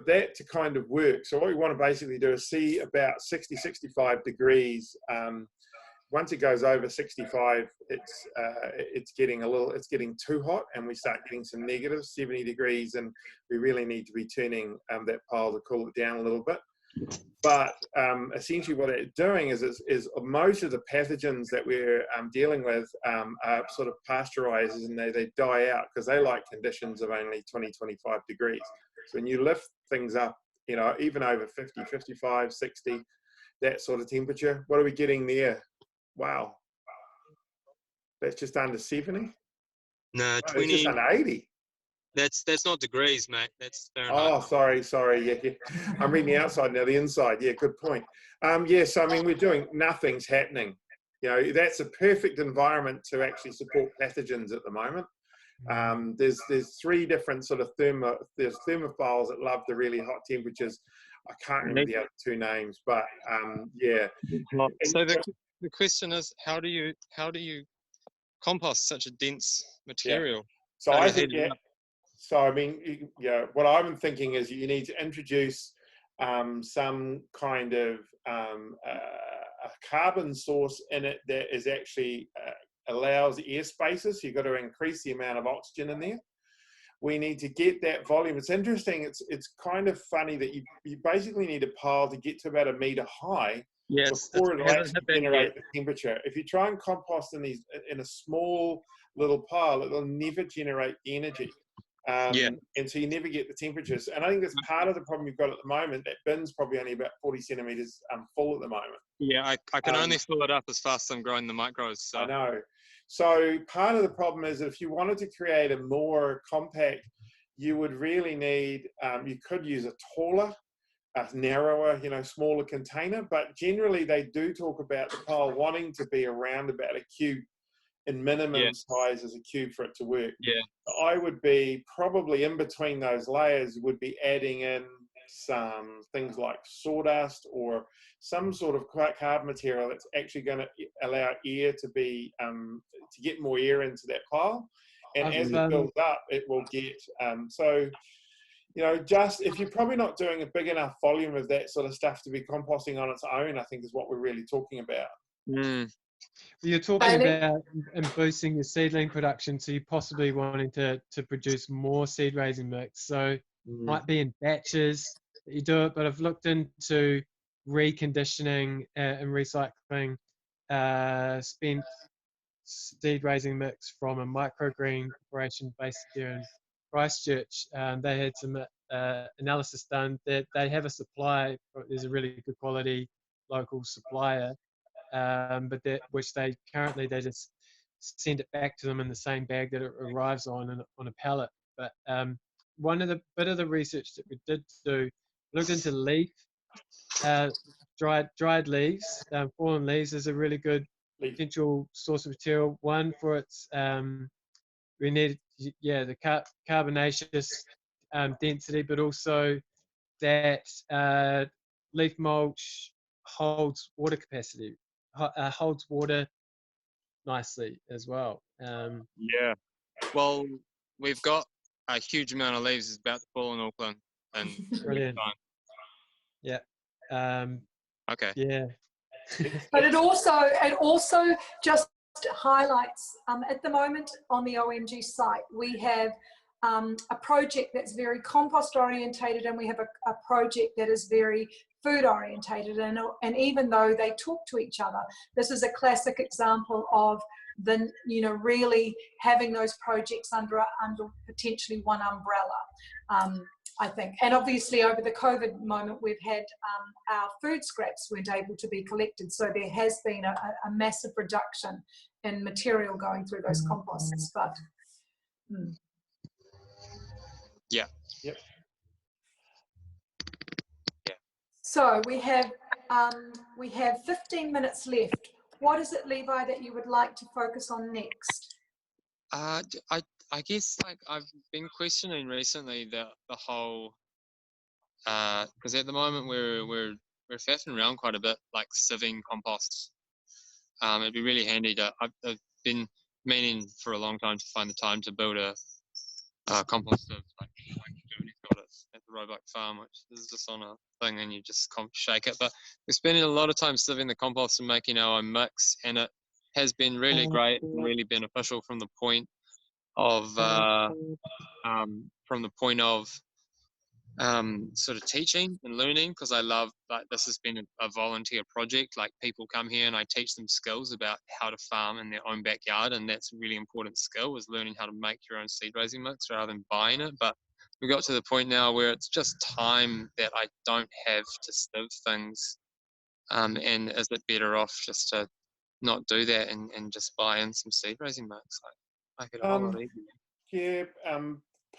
that to kind of work, so what we want to basically do is see about 60, 65 degrees. Once it goes over 65, it's getting too hot, and we start getting some negative 70 degrees, and we really need to be turning that pile to cool it down a little bit. But essentially what it's doing is most of the pathogens that we're dealing with are sort of pasteurizers, and they die out because they like conditions of only 20, 25 degrees. So when you lift things up, you know, even over 50, 55, 60, that sort of temperature, what are we getting there? Wow. That's just under 70? No, Oh, 20. it's just under 80. That's not degrees, mate. That's Fahrenheit. Oh, sorry. Yeah. I'm reading the outside now, the inside. Yeah, good point. Yes, I mean, nothing's happening. You know, that's a perfect environment to actually support pathogens at the moment. There's three different sort of there's thermophiles that love the really hot temperatures. I can't remember the other two names, but yeah. So the question is, how do you compost such a dense material? So I think So I mean, what I'm thinking is you need to introduce some kind of a carbon source in it that is actually allows air spaces. So you've got to increase the amount of oxygen in there. We need to get that volume. It's interesting. It's kind of funny that you basically need a pile to get to about 1 meter high before it'll actually generate the temperature. If you try and compost in a small little pile, it'll never generate the energy. And so you never get the temperatures. And I think that's part of the problem you've got at the moment. That bin's probably only about 40 centimeters full at the moment. Yeah, I can only fill it up as fast as I'm growing the microbes. So. I know. So part of the problem is that if you wanted to create a more compact, you would really need, you could use a taller, a narrower, smaller container. But generally they do talk about the pile wanting to be around about a cube in minimum size as a cube for it to work. I would be probably in between those layers would be adding in some things like sawdust or some sort of carbon material that's actually going to allow air to be to get more air into that pile, and as it builds up it will get just if you're probably not doing a big enough volume of that sort of stuff to be composting on its own, I think is what we're really talking about. You're talking about boosting your seedling production, so you're possibly wanting to produce more seed raising mix. So might be in batches that you do it, but I've looked into reconditioning and recycling spent seed raising mix from a microgreen operation based here in Christchurch. They had some analysis done that they have a supply. There's a really good quality local supplier. But which they just send it back to them in the same bag that it arrives on a pallet. But one of the research that we did do looked into leaf, dried leaves, fallen leaves is a really good potential source of material. One for its we need the carbonaceous density, but also that leaf mulch holds water capacity. Holds water nicely as well. Well, we've got a huge amount of leaves about to fall in Auckland, and brilliant. Okay. Yeah. But it also just highlights at the moment on the OMG site we have a project that's very compost orientated, and we have a project that is very food orientated, and even though they talk to each other, this is a classic example of really having those projects under potentially one umbrella, I think. And obviously over the COVID moment, we've had our food scraps weren't able to be collected, so there has been a massive reduction in material going through those composts. But Yeah. Yep. Yeah. So we have 15 minutes left. What is it, Levi, that you would like to focus on next? I guess like I've been questioning recently the whole because at the moment we're faffing around quite a bit, like sieving compost. It'd be really handy to. I've been meaning for a long time to find the time to build a compost sieve like Jody's got it at the Roebuck farm, which is just on a thing and you just shake it. But we're spending a lot of time sieving the compost and making our own mix, and it has been really great and really beneficial from the point of sort of teaching and learning, because I love, like, this has been a volunteer project. Like, people come here and I teach them skills about how to farm in their own backyard, and that's a really important skill, is learning how to make your own seed raising mix rather than buying it. But we got to the point now where it's just time that I don't have to sieve things, and is it better off just to not do that and just buy in some seed raising mix? Like, make it a whole lot easier. Yeah,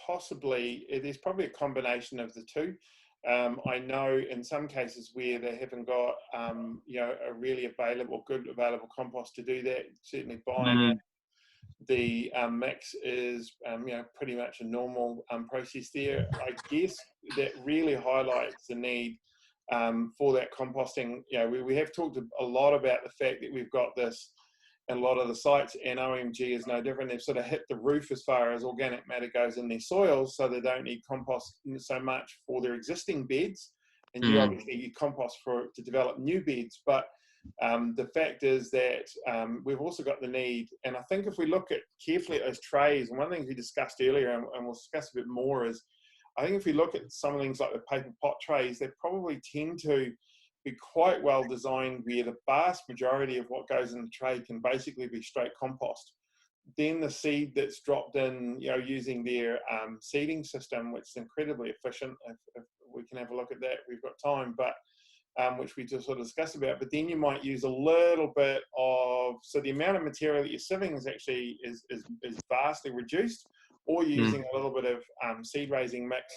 possibly. There's probably a combination of the two. I know in some cases where they haven't got, a really good available compost to do that. Certainly buying the mix is, pretty much a normal process there. I guess that really highlights the need for that composting. We have talked a lot about the fact that we've got this. And a lot of the sites, and OMG is no different. They've sort of hit the roof as far as organic matter goes in their soils, so they don't need compost so much for their existing beds. And you obviously you compost to develop new beds. But the fact is that we've also got the need, and I think if we look carefully at those trays, and one of the things we discussed earlier, and we'll discuss a bit more, is I think if we look at some things like the paper pot trays, they probably tend to be quite well designed where the vast majority of what goes in the tray can basically be straight compost. Then the seed that's dropped in, using their seeding system, which is incredibly efficient. If we can have a look at that, we've got time, but which we just sort of discussed about. But then you might use a little bit of, so the amount of material that you're sieving is actually is vastly reduced, or you're using a little bit of seed raising mix.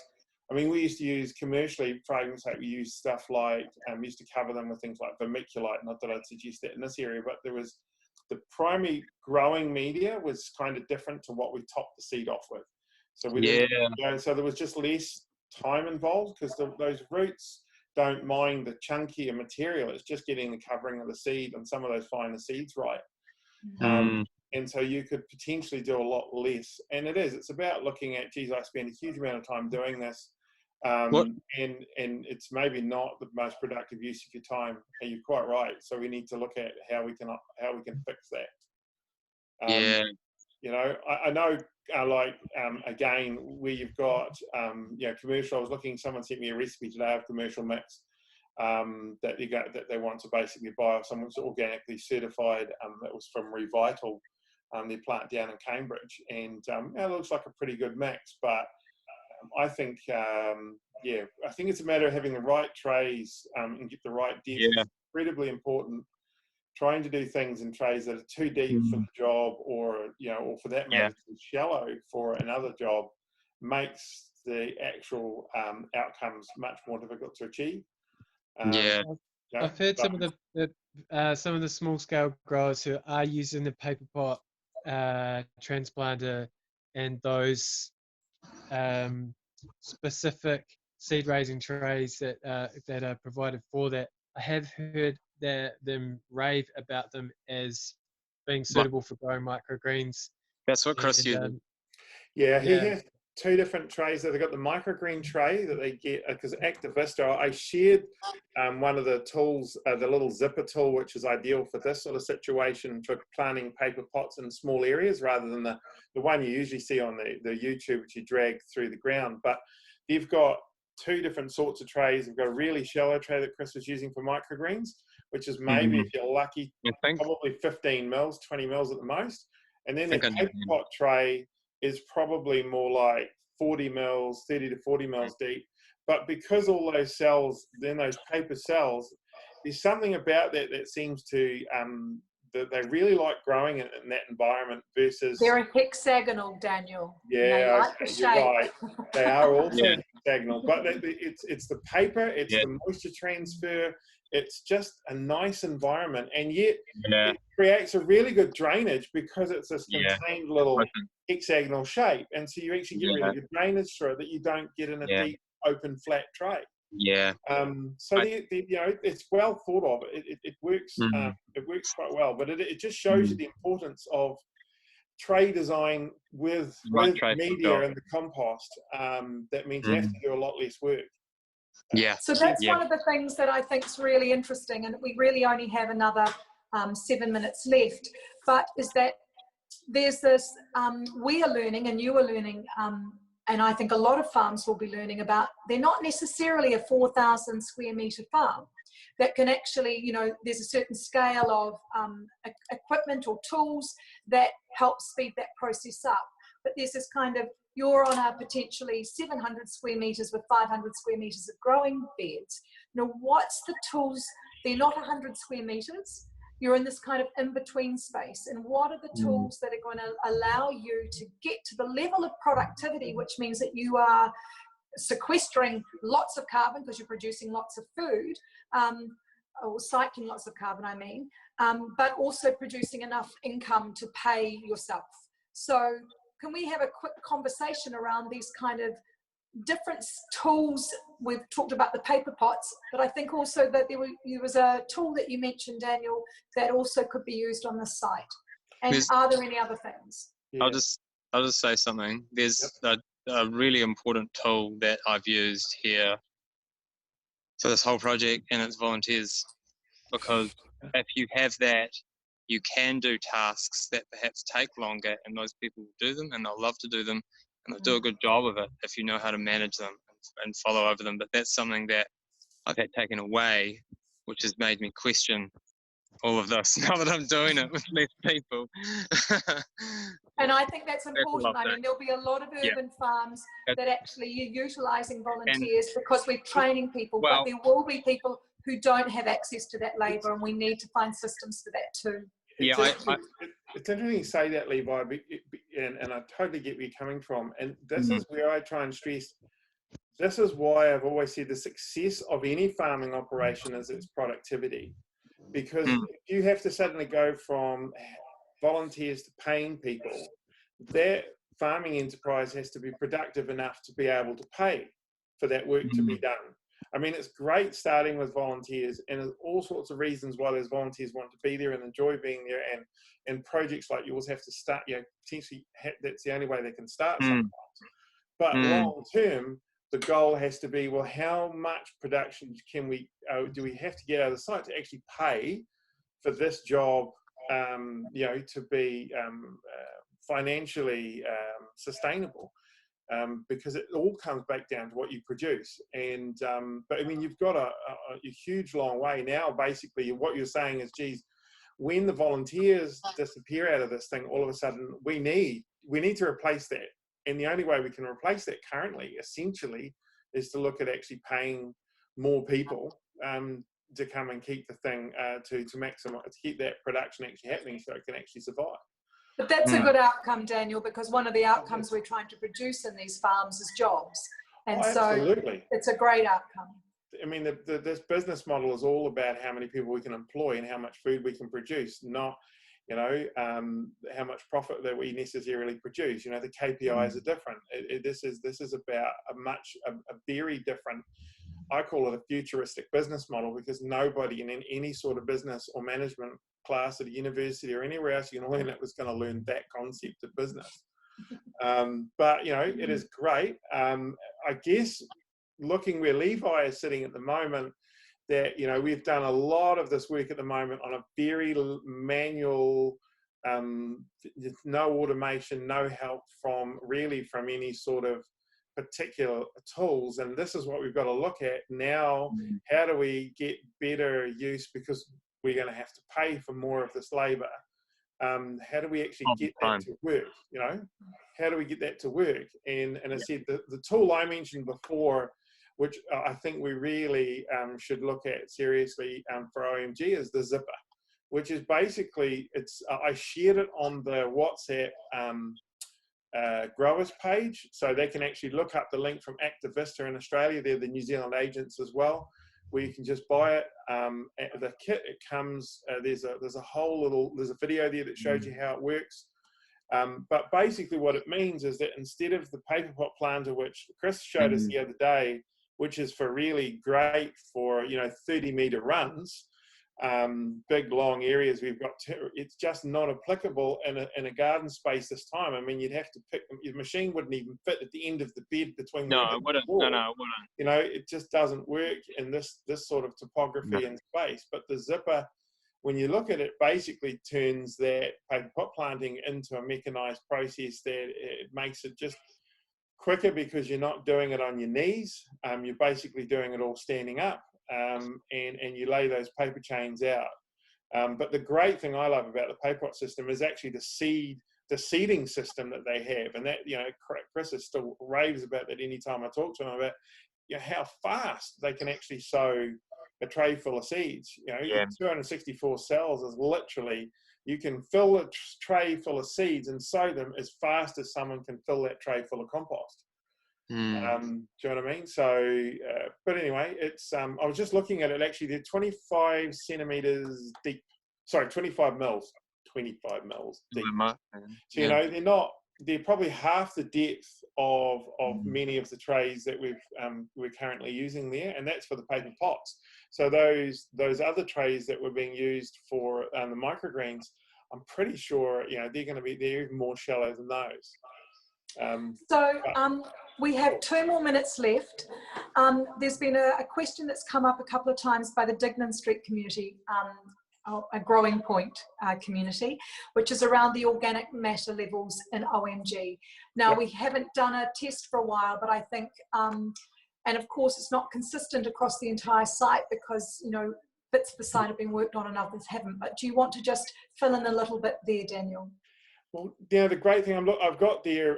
I mean, we used to use commercially, for argument's sake, we used stuff like, we used to cover them with things like vermiculite. Not that I'd suggest that in this area, but there was the primary growing media was kind of different to what we topped the seed off with. So we didn't, so there was just less time involved, because those roots don't mind the chunkier material. It's just getting the covering of the seed and some of those finer seeds right. And so you could potentially do a lot less. And it's about looking at, geez, I spend a huge amount of time doing this. And it's maybe not the most productive use of your time. And you're quite right. So we need to look at how we can fix that. I know, again, where you've got, commercial. I was looking. Someone sent me a recipe today of commercial mix that they want to basically buy. Someone's organically certified. That was from Revital, their plant down in Cambridge, and it looks like a pretty good mix. But I think, I think it's a matter of having the right trays and get the right depth. It's incredibly important. Trying to do things in trays that are too deep for the job, or for that matter, too shallow for another job, makes the actual outcomes much more difficult to achieve. I've heard some of the small scale growers who are using the paper pot transplanter and those specific seed raising trays that are provided for that. I have heard them rave about them as being suitable for growing microgreens. That's what Chris uses. He has. two different trays. They've got the microgreen tray that they get, because Active Vista, I shared one of the tools, the little zipper tool, which is ideal for this sort of situation for planting paper pots in small areas rather than the one you usually see on the YouTube, which you drag through the ground. But they've got two different sorts of trays. They've got a really shallow tray that Chris was using for microgreens, which is maybe, if you're lucky, probably 15 mils, 20 mils at the most. And then the paper pot tray is probably more like 40 mils, 30 to 40 mils deep. But because all those cells, then those paper cells, there's something about that that seems to, that they really like growing in that environment versus... They're hexagonal, Daniel. Yeah, like the you're right. They are also Yeah. hexagonal, but it's the paper, it's the moisture transfer, it's just a nice environment, and yet it creates a really good drainage because it's this contained little hexagonal shape, and so you actually get really good drainage through it that you don't get in a deep, open, flat tray. Yeah. So you know, it's well thought of. It works. It works quite well, but it just shows you the importance of tray design with media and the compost. That means you have to do a lot less work. Yeah. So that's one of the things that I think is really interesting, and we really only have another 7 minutes left, but is that there's this, we are learning and you are learning, and I think a lot of farms will be learning about, they're not necessarily a 4,000 square metre farm that can actually, you know, there's a certain scale of equipment or tools that help speed that process up. But there's this kind of, you're on a potentially 700 square metres with 500 square metres of growing beds. Now, what's the tools? They're not 100 square metres. You're in this kind of in-between space. And what are the tools that are going to allow you to get to the level of productivity, which means that you are sequestering lots of carbon because you're producing lots of food, or cycling lots of carbon, I mean, but also producing enough income to pay yourself. So can we have a quick conversation around these kind of different tools? We've talked about the paper pots, but I think also that there was a tool that you mentioned, Daniel, that also could be used on the site. And are there any other things? I'll just say something. There's a really important tool that I've used here for this whole project, and it's volunteers. Because if you have that, you can do tasks that perhaps take longer, and those people will do them, and they'll love to do them, and they'll do a good job of it if you know how to manage them and follow over them. But that's something that I've had taken away, which has made me question all of this now that I'm doing it with less people. And I think that's important. I mean, there'll be a lot of urban farms that actually are utilising volunteers because we're training people, but there will be people who don't have access to that labour, and we need to find systems for that too. It's interesting you say that, Levi, and I totally get where you're coming from. And this is where I try and stress, this is why I've always said the success of any farming operation is its productivity. Because if you have to suddenly go from volunteers to paying people, that farming enterprise has to be productive enough to be able to pay for that work to be done. I mean, it's great starting with volunteers, and there's all sorts of reasons why those volunteers want to be there and enjoy being there, and projects like yours have to start, you know, potentially that's the only way they can start sometimes. But long term, the goal has to be, well, how much production can we, do we have to get out of the site to actually pay for this job, you know, to be financially sustainable? Because it all comes back down to what you produce. And but I mean, you've got a huge long way now. Basically, what you're saying is, geez, when the volunteers disappear out of this thing, all of a sudden we need to replace that. And the only way we can replace that currently, essentially, is to look at actually paying more people to come and keep the thing to maximize, to keep that production actually happening, so it can actually survive. But that's a good outcome, Daniel, because one of the outcomes we're trying to produce in these farms is jobs. And so it's a great outcome. I mean, this business model is all about how many people we can employ and how much food we can produce, not, you know, how much profit that we necessarily produce. You know, the KPIs are different. This is about a very different, I call it a futuristic business model, because nobody in any sort of business or management class at a university or anywhere else you can learn it was going to learn that concept of business. But, you know, it is great. I guess looking where Levi is sitting at the moment, that, you know, we've done a lot of this work at the moment on a very manual, no automation, no help from any sort of particular tools. And this is what we've got to look at now. How do we get better use, because we're going to have to pay for more of this labor? How do we actually get that to work? You know, how do we get that to work? And I said the tool I mentioned before, which I think we really should look at seriously for OMG, is the zipper, which is basically, I shared it on the WhatsApp growers page, so they can actually look up the link from Activista in Australia. They're the New Zealand agents as well, where you can just buy it. The kit, it comes, there's a video there that shows you how it works. But basically what it means is that instead of the paper pot planter, which Chris showed us the other day, which is for really great for, you know, 30-meter runs, big long areas, it's just not applicable in a garden space this time. I mean, you'd have to pick them, your machine wouldn't even fit at the end of the bed between no, it wouldn't. No, it wouldn't. You know, it just doesn't work in this sort of topography and space. But the zipper, when you look at it, basically turns that paper pot planting into a mechanized process that it makes it just quicker, because you're not doing it on your knees. You're basically doing it all standing up, and you lay those paper chains out. But the great thing I love about the paper pot system is actually the seeding system that they have, and that, you know, Chris is still raves about that anytime I talk to him about, you know, how fast they can actually sow a tray full of seeds. You know, 264 cells is literally, you can fill a tray full of seeds and sow them as fast as someone can fill that tray full of compost. Do you know what I mean? So, but anyway, it's, I was just looking at it, actually, they're 25 centimeters deep, sorry, 25 mils deep. So, you know, they're probably half the depth of many of the trays that we're currently using there, and that's for the paper pots. So those other trays that were being used for the microgreens, I'm pretty sure, you know, they're even more shallow than those. We have 2 more minutes left. There's been a question that's come up a couple of times by the Dignan Street community, a growing point community, which is around the organic matter levels in OMG. Now, we haven't done a test for a while, but I think, and of course it's not consistent across the entire site, because, you know, bits of the site have been worked on and others haven't. But do you want to just fill in a little bit there, Daniel? Well, yeah, the great thing, I've got their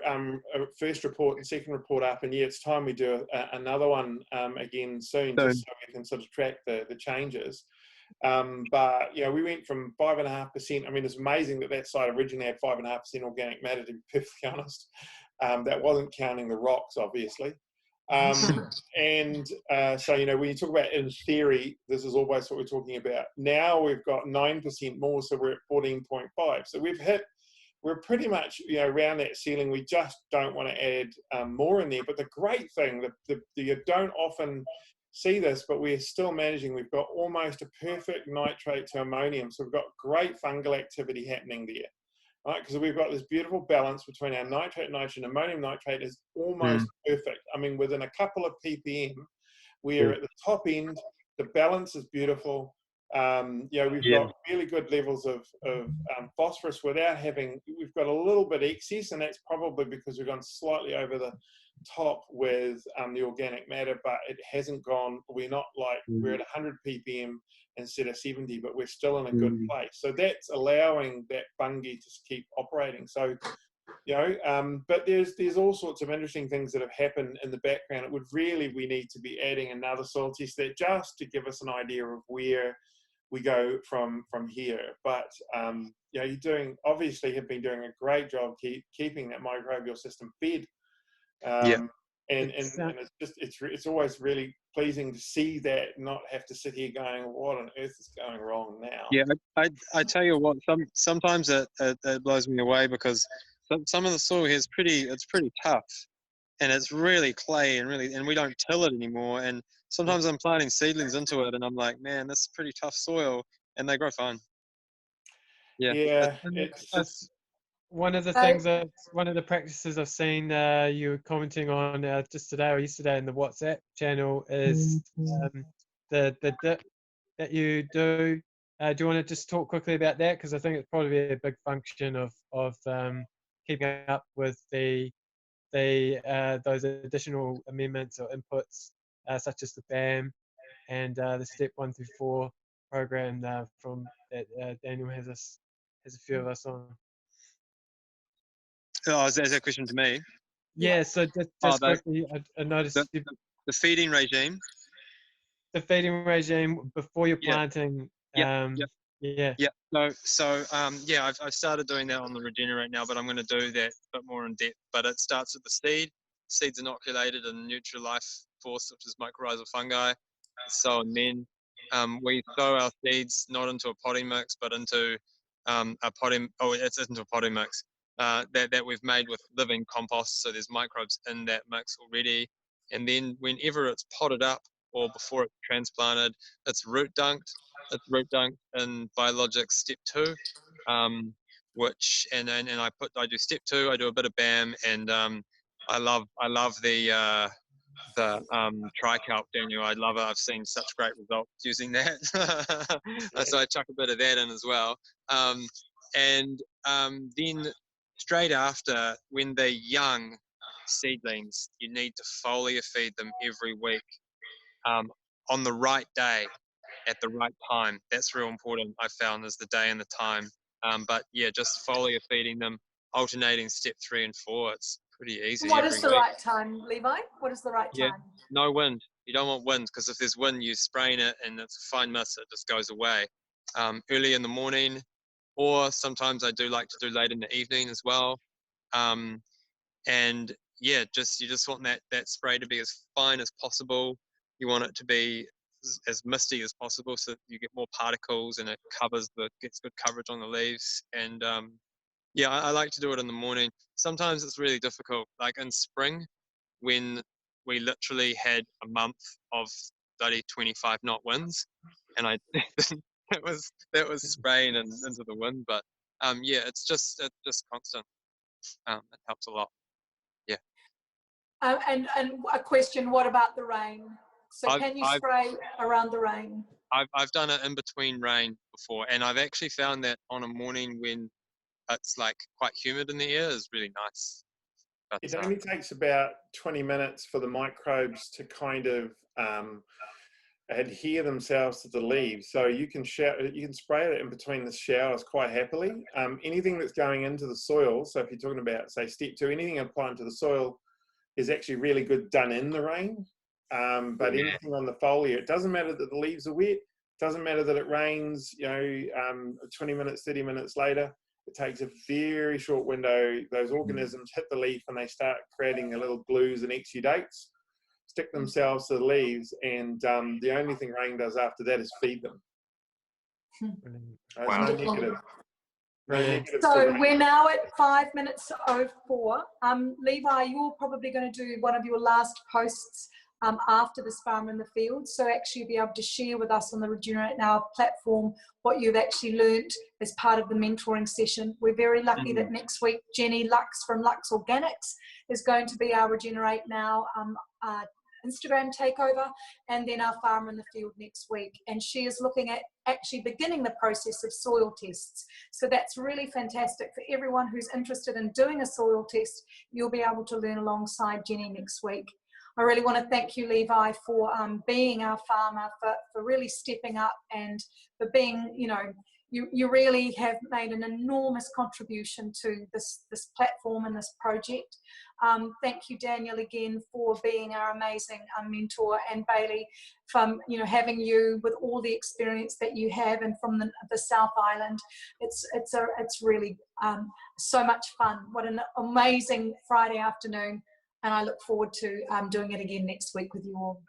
first report and second report up, and it's time we do another one again soon, just so we can sort of track the changes. But, you know, we went from 5.5%. I mean, it's amazing that site originally had 5.5% organic matter, to be perfectly honest. That wasn't counting the rocks, obviously. And so, you know, when you talk about in theory, this is always what we're talking about. Now we've got 9% more, so we're at 14.5. So we're pretty much, you know, around that ceiling. We just don't want to add more in there. But the great thing, you don't often see this, but we're still managing. We've got almost a perfect nitrate to ammonium. So we've got great fungal activity happening there, right? Because we've got this beautiful balance between our nitrate, nitrogen, ammonium nitrate is almost perfect. I mean, within a couple of ppm, we're at the top end. The balance is beautiful. You know, we've got really good levels of phosphorus without having, we've got a little bit excess, and that's probably because we've gone slightly over the top with the organic matter, but it hasn't gone, we're not like, we're at 100 ppm instead of 70, but we're still in a good place. So that's allowing that fungi to keep operating. So, you know, but there's all sorts of interesting things that have happened in the background. It would really, we need to be adding another soil test there just to give us an idea of where we go from here. But you know, you obviously have been doing a great job keeping that microbial system fed. And it's always really pleasing to see that, not have to sit here going, what on earth is going wrong now? Yeah, I tell you what, sometimes it blows me away, because some of the soil here is pretty tough, and it's really clay, and we don't till it anymore. And sometimes I'm planting seedlings into it, and I'm like, man, this is pretty tough soil, and they grow fine. Yeah, Yeah, one of the So- things that one of the practices I've seen you were commenting on just today or yesterday in the WhatsApp channel is the dip that you do. Do you want to just talk quickly about that? Because I think it's probably a big function of keeping up with those additional amendments or inputs such as the BAM and the Step 1 through 4 program from that Daniel has a few of us on. Oh, is that a question to me? Yeah, so just Oh, quickly, I noticed the feeding regime. the feeding regime before you're Yeah. planting. Yeah. Yeah. Yeah. So yeah, I've started doing that on the Regenerate now, but I'm going to do that a bit more in depth. But it starts at the seed. Seed's inoculated in neutral life force, which is mycorrhizal fungi. So and then we sow our seeds not into a potting mix, but into a potting. Oh, it's into a potting mix that we've made with living compost. So there's microbes in that mix already. And then whenever it's potted up or before it's transplanted, it's root dunked. It's root dunked in biologics step 2, which and I do step 2. I do a bit of BAM, and I love the trikelp, Daniel. I love it. I've seen such great results using that. So I chuck a bit of that in as well. And then straight after, when they're young seedlings, you need to foliar feed them every week on the right day, at the right time. That's real important, I found, is the day and the time. But yeah, just foliar feeding them, alternating step 3 and 4. It's pretty easy. What is the week. right time, Levi? What is the right Yeah. time? No wind. You don't want wind, because if there's wind, you spraying it and it's a fine mist, it just goes away. Early in the morning, or sometimes I do like to do late in the evening as well. And yeah, you just want that spray to be as fine as possible. You want it to be as misty as possible, so that you get more particles and it gets good coverage on the leaves. And yeah, I like to do it in the morning. Sometimes it's really difficult, like in spring, when we literally had a month of bloody 25 knot winds, and that was spraying into the wind. But yeah, it's just constant. It helps a lot. Yeah. And a question: what about the rain? So can you spray around the rain? I've done it in between rain before, and I've actually found that on a morning when it's like quite humid in the air is really nice. But, it only takes about 20 minutes for the microbes to kind of adhere themselves to the leaves. So you can spray it in between the showers quite happily. Anything that's going into the soil, so if you're talking about, say, step 2, anything applying to the soil is actually really good done in the rain. But anything on the foliar, it doesn't matter that the leaves are wet, doesn't matter that it rains, 20 minutes, 30 minutes later. It takes a very short window. Those organisms hit the leaf and they start creating the little glues and exudates, stick themselves to the leaves, and the only thing rain does after that is feed them. Wow. No negative. No negatives to So rain. we're now at 5 minutes to 04. Levi, you're probably going to do one of your last posts after this Farmer in the Field. So actually be able to share with us on the Regenerate Now platform what you've actually learnt as part of the mentoring session. We're very lucky that next week Jenny Lux from Lux Organics is going to be our Regenerate Now Instagram takeover, and then our Farmer in the Field next week. And she is looking at actually beginning the process of soil tests. So that's really fantastic for everyone who's interested in doing a soil test. You'll be able to learn alongside Jenny next week. I really want to thank you, Levi, for being our farmer, for really stepping up, and for being, you really have made an enormous contribution to this platform and this project. Thank you, Daniel, again for being our amazing mentor, and Bailey, from having you with all the experience that you have, and from the South Island. It's really so much fun. What an amazing Friday afternoon, and I look forward to doing it again next week with you all.